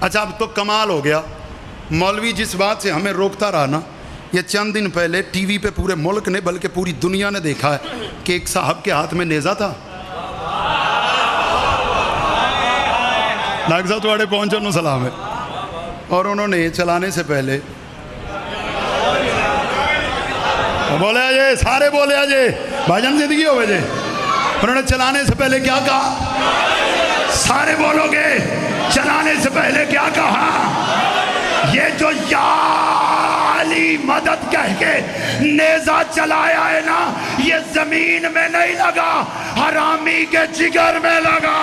اچھا اب تو کمال ہو گیا، مولوی جس بات سے ہمیں روکتا رہا نا، یہ چند دن پہلے ٹی وی پہ پورے ملک نے بلکہ پوری دنیا نے دیکھا ہے کہ ایک صاحب کے ہاتھ میں نیزہ تھا. ڈاکٹر صاحب تھوڑے پہنچو نو سلام ہے. اور انہوں نے چلانے سے پہلے بولے آجے، سارے بولے آجے بھائی جان زندگی ہو جے. انہوں نے چلانے سے پہلے کیا کہا؟ سارے بولو گے. چلانے سے پہلے کیا کہا؟ یہ جو یا علی مدد کہہ کے نیزہ چلایا ہے نا، یہ زمین میں نہیں لگا، حرامی کے جگر میں لگا.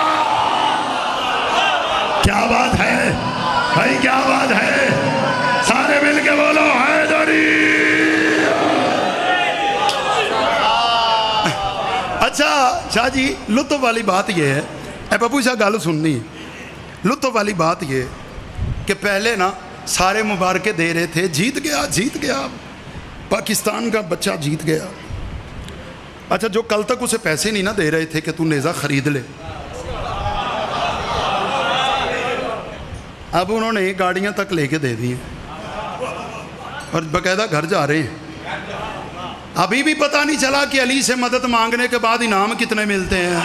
کیا بات ہے بھائی، کیا بات ہے؟ سارے مل کے بولو حیدری. اچھا شاہ جی، لطف والی بات یہ ہے، اے بابو شاہ گل سننی ہے. لطف والی بات یہ کہ پہلے نا سارے مبارکے دے رہے تھے، جیت گیا جیت گیا، پاکستان کا بچہ جیت گیا. اچھا جو کل تک اسے پیسے نہیں نہ دے رہے تھے کہ تو نیزہ خرید لے، اب انہوں نے گاڑیاں تک لے کے دے دی ہیں اور باقاعدہ گھر جا رہے ہیں. ابھی بھی پتہ نہیں چلا کہ علی سے مدد مانگنے کے بعد انعام کتنے ملتے ہیں.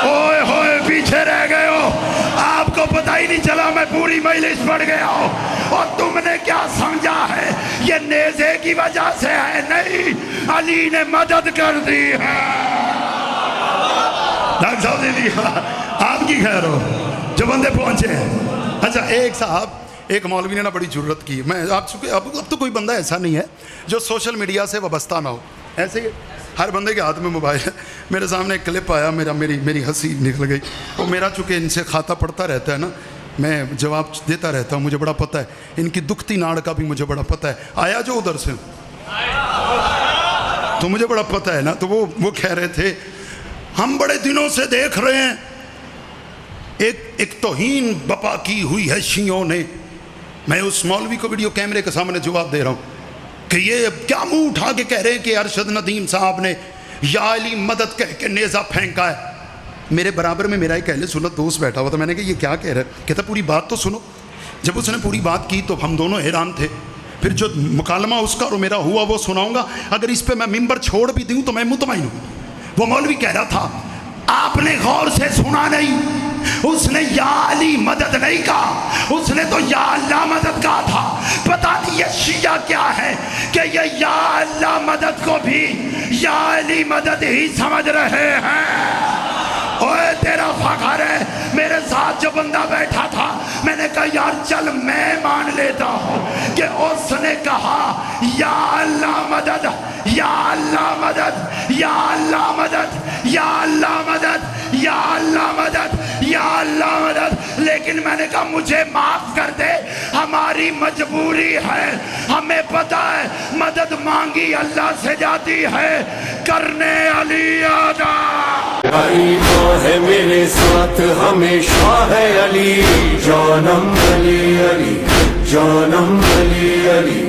اوئے ہوئے پیچھے رہ گئے ہو، آپ کو پتہ ہی نہیں چلا میں پوری مجلس پڑھ گیا ہوں اور تم نے کیا سمجھا ہے یہ نیزے کی وجہ سے ہے؟ نہیں، علی نے مدد کر دی ہے. ڈاکٹر صاحب دیدی آپ کی خیر ہو جو بندے پہنچے ہیں. اچھا ایک صاحب، ایک مولوی نے نا بڑی جرت کی. میں آپ چونکہ اب تو کوئی بندہ ایسا نہیں ہے جو سوشل میڈیا سے وابستہ نہ ہو. ایسے ہی ہر بندے کے ہاتھ میں موبائل ہے. میرے سامنے ایک کلپ آیا، میری ہنسی نکل گئی. وہ میرا چونکہ ان سے کھاتا پڑتا رہتا ہے نا، میں جواب دیتا رہتا ہوں، مجھے بڑا پتہ ہے ان کی دکھتی ناڑ کا بھی مجھے بڑا پتہ ہے. آیا جو ادھر سے تو مجھے بڑا پتہ ہے نا. تو وہ کہہ رہے تھے ہم بڑے دنوں سے دیکھ رہے ہیں ایک توہین بپا کی ہوئی ہے شیعوں نے. میں اس مولوی کو ویڈیو کیمرے کے سامنے جواب دے رہا ہوں کہ یہ کیا منہ اٹھا کے کہہ رہے ہیں کہ ارشد ندیم صاحب نے یا علی مدد کہہ کے نیزہ پھینکا ہے. میرے برابر میں میرا ایک اہل سنت دوست بیٹھا ہوا تھا. میں نے کہا یہ کیا کہہ رہا ہے؟ کہتا پوری بات تو سنو. جب اس نے پوری بات کی تو ہم دونوں حیران تھے. پھر جو مکالمہ اس کا اور میرا ہوا وہ سناؤں گا. اگر اس پہ میں ممبر چھوڑ بھی دوں تو میں مطمئن ہوں. وہ مولوی کہہ رہا تھا آپ نے غور سے سنا نہیں، اس نے یا علی مدد نہیں کہا، اس نے تو یا اللہ مدد کہا تھا. پتہ نہیں یہ شیعہ کیا ہے کہ یہ یا اللہ مدد کو بھی یا علی مدد ہی سمجھ رہے ہیں. اوے تیرا فخر ہے. میرے ساتھ جو بندہ بیٹھا تھا میں نے کہا یار چل میں مان لیتا ہوں کہ اس نے کہا یا اللہ مدد، یا اللہ مدد، یا اللہ مدد، یا اللہ مدد، یا اللہ مدد، یا اللہ مدد. لیکن میں نے کہا مجھے معاف کر دے، ہماری مجبوری ہے. ہمیں پتہ ہے مدد مانگی اللہ سے جاتی ہے، کرنے علی آجا. علی تو ہے میرے ساتھ ہمیشہ ہے علی، جانم علی علی، جانم علی علی.